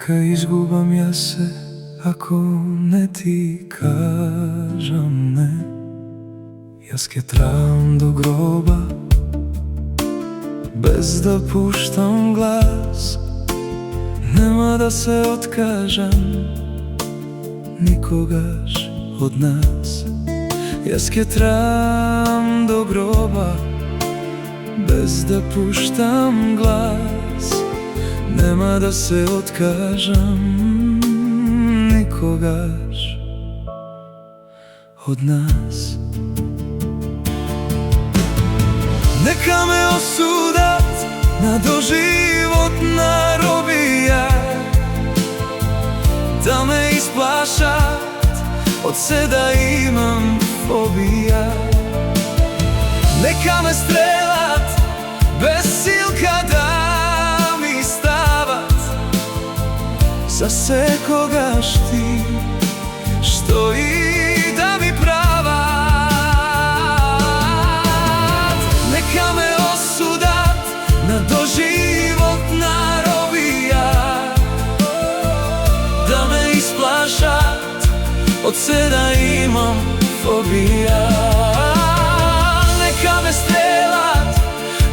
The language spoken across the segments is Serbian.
Neka izgubam ja se ako ne ti kažam ne. Ja sketram do groba bez da puštam glas. Nema da se otkažem nikogaš od nas. Ja sketram do groba bez da puštam glas. Nema da se otkažem nikogaš od nas. Neka me osudat na doživotna robija, da me isplašat od se da imam fobija. Neka me strelat bez silka da mi stavat za se kogaš ti, što i da mi pravat. Neka me osudat na doživotna robija, da me isplašat od se da imam fobija. Neka me strelat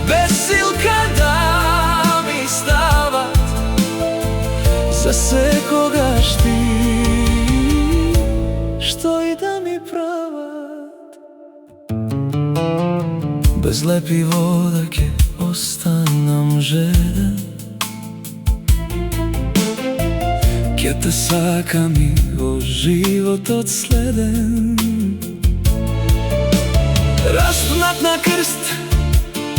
bez silka da mi stavat za se kogaš ti, što i da mi pravat. Bez lepi vodake ostanam žedan, kje saka mi o život odsleden. Raspnat na krst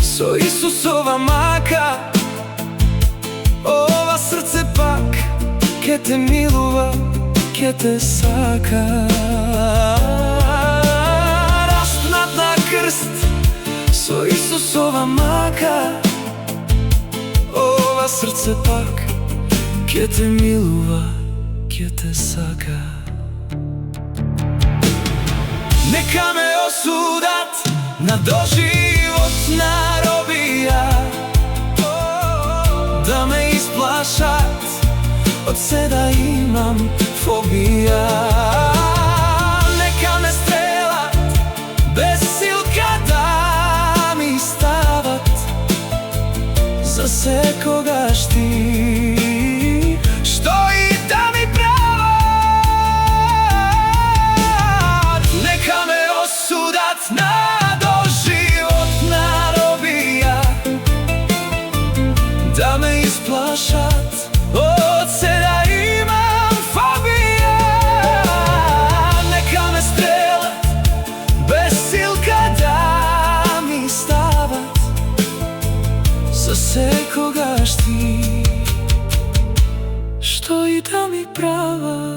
so Isusova maka, ova srce pak kje te miluva, kje te saka. Raspnat na krst so Isusova maka, ova srce pak kje te miluva, kje te saka. Neka me osudat na doživotna robija, da me isplašat od se da imam fobija. Neka me strelat bez silka da mi stavat za se kogaš ti, što i da mi pravat. Neka me osudat na doživotna robija, da me isplašat od se da imam fobija. Neka me strelat bez silka da mi stavat za se kogaš ti, što i da mi pravat.